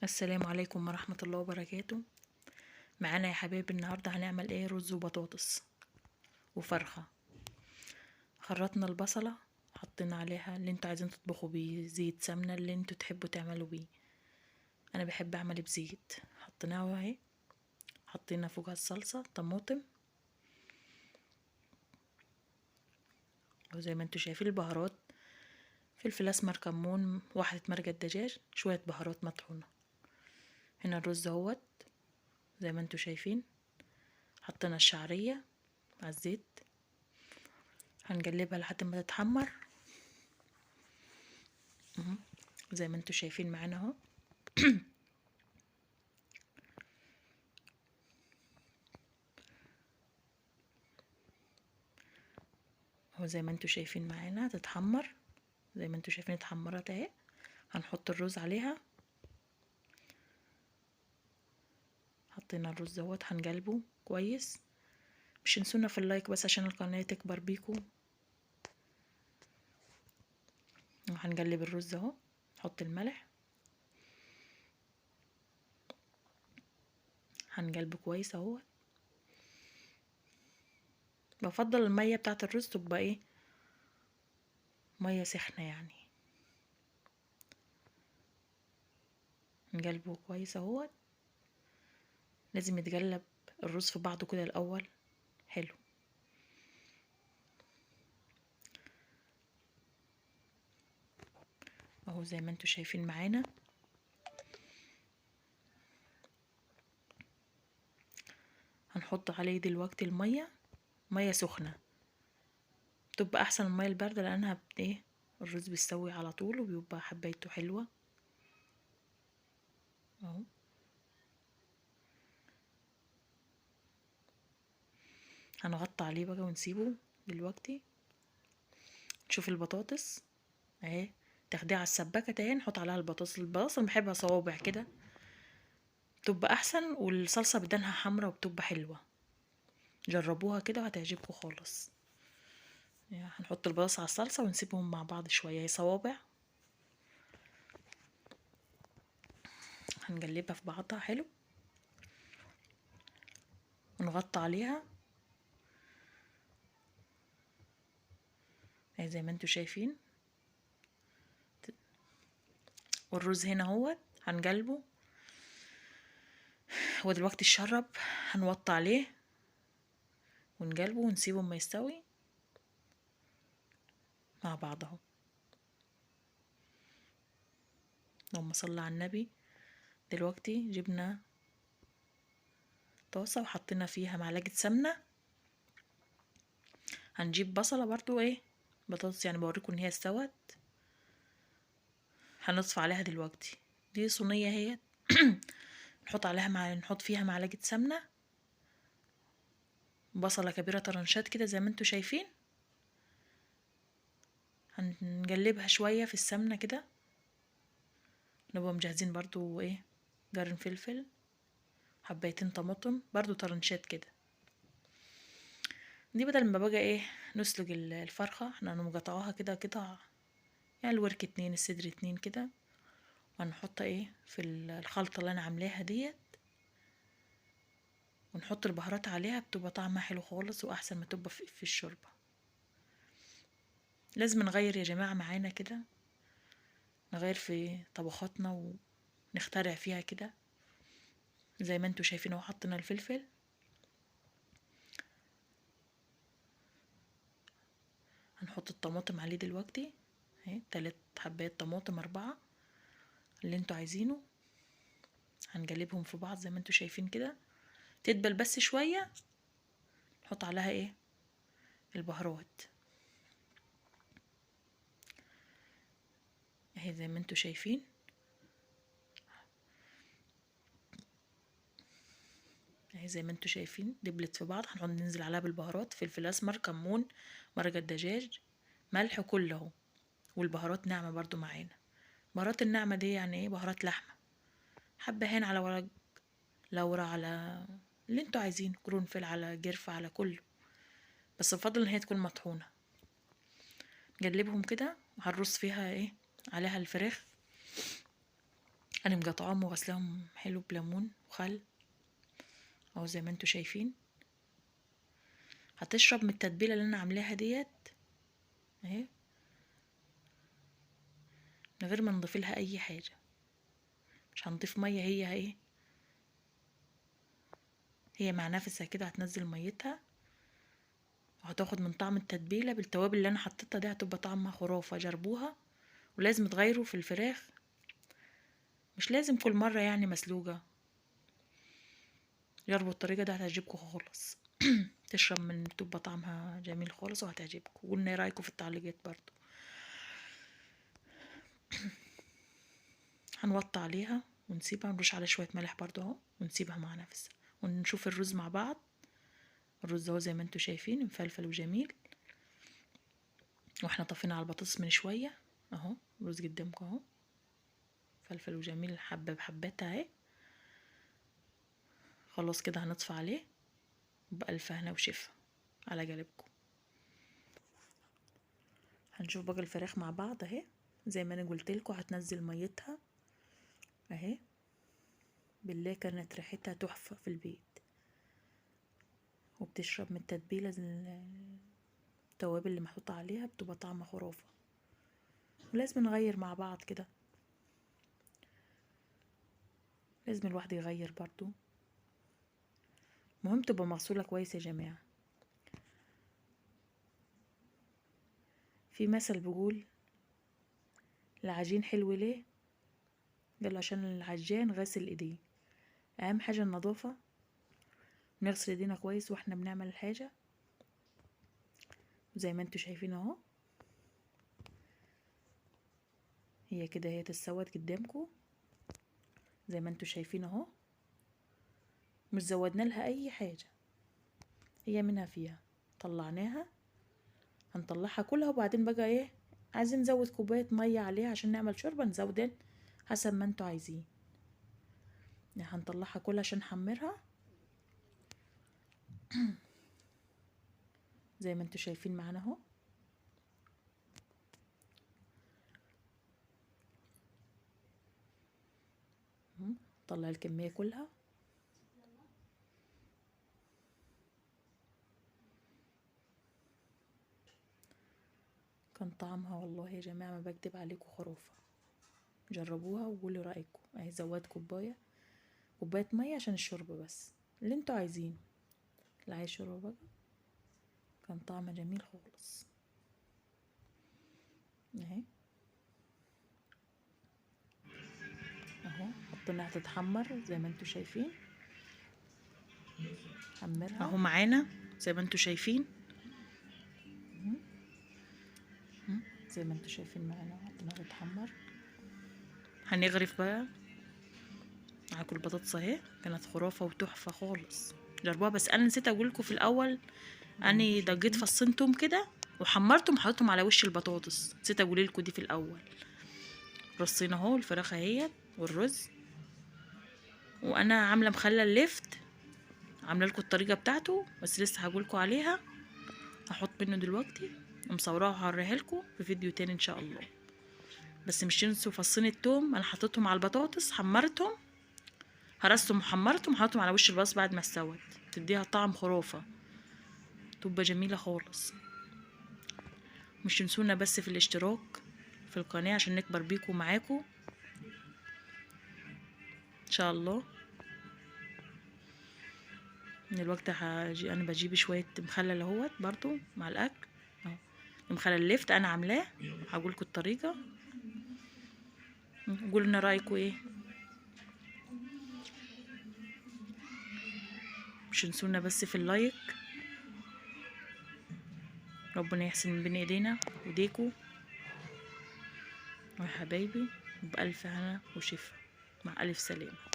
السلام عليكم ورحمة الله وبركاته. معانا يا حبايبي النهاردة هنعمل ايه؟ رز وبطاطس وفرخة. خرطنا البصلة، حطينا عليها اللي انتوا عايزين تطبخوا بيه، زيت سمنة اللي انتوا تحبوا تعملوا بيه. انا بحب اعمل بزيت. حطيناها اهي، حطينا فوقها الصلصة طماطم، وزي ما انتوا شايفين البهارات: فلفل اسمر، كمون، واحدة مرقة دجاج، شوية بهارات مطحونة. هنا الرز اهوت زي ما انتوا شايفين. حطينا الشعرية مع الزيت، هنقلبها لحد ما تتحمر زي ما انتوا شايفين معانا اهو. اهو زي ما انتوا شايفين معانا تتحمر، زي ما انتوا شايفين اتحمرت اهي. هنحط الرز عليها. حطينا الرز اهوت، هنقلبه كويس. مش تنسونا في اللايك بس عشان القناة تكبر بيكم. هنقلب الرز اهو، نحط الملح، هنقلبه كويس اهو. بفضل المية بتاعت الرز تبقى ايه، مية سخنة يعني. نقلبه كويس اهو، لازم يتقلب الرز في بعضه كده الاول. حلو. اهو زي ما انتوا شايفين معانا. هنحط عليه دلوقتي المية، مية سخنة. تبقى احسن المية الباردة لانها ايه، الرز بيستوي على طول وبيبقى حبايته حلوة اهو. هنغطي عليه بقى ونسيبه دلوقتي. نشوف البطاطس اهي، تاخديها على السباكة تاني، نحط عليها البطاطس انا بحبها صوابع كده، بتبقى احسن، والصلصة بدانها حمرا وبتبقى حلوة. جربوها كده وهتعجبكم خالص. يعني هنحط البطاطس على الصلصة ونسيبهم مع بعض شوية، هي صوابع. هنقلبها في بعضها حلو، ونغطي عليها اهي زي ما انتوا شايفين. والرز هنا اهوت هنقلبه. هو دلوقتي الشرب، هنوطي عليه ونقلبه ونسيبه ما يستوي مع بعض اهو. اللهم صل على النبي. دلوقتي جبنا طاسة وحطينا فيها معلقة سمنة. هنجيب بصلة برضو ايه، بطاطس يعني بوريكم ان هي استوت. هنصفي عليها دلوقتي. دي صينية هي. نحط فيها معلقة سمنة، بصلة كبيرة طرنشات كده زي ما انتوا شايفين. هنقلبها شوية في السمنة كده. نبقى مجهزين برضو ايه، قرن فلفل، حبايتين طماطم برضو طرنشات كده. دي بدل ما بقى ايه نسلق الفرخة، احنا مقطعوها كده قطع، يعني الورك 2 الصدر 2 كده. وهنحط ايه في الخلطة اللي انا عاملاها ديت، ونحط البهارات عليها، بتبقى طعمها حلو خالص واحسن ما تبقى في الشوربة. لازم نغير يا جماعة معانا كده، نغير في طبخاتنا ونخترع فيها كده. زي ما انتوا شايفين اهو، حطينا الفلفل. هنحط الطماطم عليه دلوقتي اهي، 3 حبات طماطم 4 اللي انتوا عايزينه. هنقلبهم في بعض زي ما انتوا شايفين كده، تدبل بس شوية. نحط عليها ايه، البهارات اهي زي ما انتوا شايفين. اهي زي ما انتوا شايفين دبلت في بعض. هنقعد ننزل عليها بالبهارات: فلفل اسمر، كمون، مرقة دجاج، ملح، كله اهو. والبهارات ناعمة برضو معانا. بهارات الناعمة دي يعني ايه، بهارات لحمة، حبهان على ورق لورا، على اللي انتوا عايزين، قرنفل على جرفة على كله، بس بفضل ان هي تكون مطحونة. نقلبهم كده وهنرص فيها ايه، عليها الفراخ. انا مقطعاهم وغسلاهم حلو بليمون وخل اهو زي ما انتوا شايفين. هتشرب من التتبيله اللي انا عاملاها ديت اهي، من غير ما نضيف لها اي حاجه، مش هنضيف ميه، هي ايه، هي مع نفسها كده هتنزل ميتها، وهتاخد من طعم التتبيله بالتوابل اللي انا حطيتها دي، هتبقى طعمها خرافه. جربوها، ولازم تغيروا في الفراخ، مش لازم كل مره يعني مسلوقه. جربوا الطريقه دي هتعجبكم خالص. تشرب من تبقى طعمها جميل خالص وهتعجبكم. وقولنا ايه رايكم في التعليقات برضو. هنوطي عليها ونسيبها، نرش عليها شويه ملح برضو اهو، ونسيبها مع نفسها، ونشوف الرز مع بعض. الرز اهو زي ما انتوا شايفين مفلفل وجميل، واحنا طفينا على البطاطس من شويه اهو. الرز قدامكم اهو، فلفل وجميل حبه بحباتها اهي. خلاص كده هنطفي عليه، بألف هنا وشفا على جانبكم. هنشوف بقى الفراخ مع بعض اهي، زي ما انا قلت لكم هتنزل ميتها اهي. بالله كانت ريحتها تحفه في البيت، وبتشرب من التتبيله التوابل اللي محطوطه عليها، بتبقى طعمها خرافه. ولازم نغير مع بعض كده، لازم الواحد يغير برضو. مهم تبقى مغسوله كويس يا جماعه. في مثل بيقول العجين حلو ليه؟ قال عشان العجان غاسل ايديه. اهم حاجه النظافه، نغسل ايدينا كويس واحنا بنعمل الحاجه. زي ما انتوا شايفين اهو، هي كده هي اتسوت قدامكم زي ما انتوا شايفين اهو. مش زودنا لها اي حاجه، هي منها فيها. طلعناها، هنطلعها كلها، وبعدين بقى ايه، عايزين نزود كوبايه ميه عليها عشان نعمل شوربه، نزود حسب ما انتوا عايزين. يعني هنطلعها كلها عشان نحمرها. زي ما انتوا شايفين معانا اهو. طلع الكميه كلها. كان طعمها والله يا جماعه ما بكدب عليكم خرافه. جربوها وقولوا رايكم. اهي زود كوبايه ميه عشان الشوربه بس، اللي انتوا عايزينه. اللي عايز شوربه بقى، كان طعمها جميل خالص اهي. اهو حطيناها تتحمر زي ما انتوا شايفين. حمرها اهو معانا زي ما انتوا شايفين. زي ما انتوا شايفين معانا حطيناها تتحمر. هنغرف بقى معاكم البطاطس اهي، كانت خرافه وتحفه خالص. جربوها. بس انا نسيت اقول لكم في الاول، اني ضجيت فصين توم كده وحمرتهم وحطيتهم على وش البطاطس، نسيت اقول لكم دي في الاول. رصينا اهو الفراخ اهيت والرز، وانا عامله مخلل لفت، عامله لكم الطريقه بتاعته بس لسه هقول لكم عليها. هحط منه دلوقتي، مصوراه وهوريها لكم في فيديو تاني ان شاء الله. بس مش تنسوا فصين التوم، انا حطيتهم على البطاطس، حمرتهم، هرستهم وحمرتهم، حطيتهم على وش البطاطس بعد ما استوت، تديها طعم خرافه، تبقى جميله خالص. مش تنسونا بس في الاشتراك في القناه عشان نكبر بيكم معاكم ان شاء الله. دلوقتي انا بجيب شويه مخلل اهوت برضو مع الاكل اهو. المخلل لفت انا عاملاه، هقول لكم الطريقه، قولوا لنا رايكم ايه. مش تنسونا بس في اللايك. ربنا يحسن من بين ايدينا وايديكم يا حبايبي، بألف هنا وشفا، مع ألف سلامة.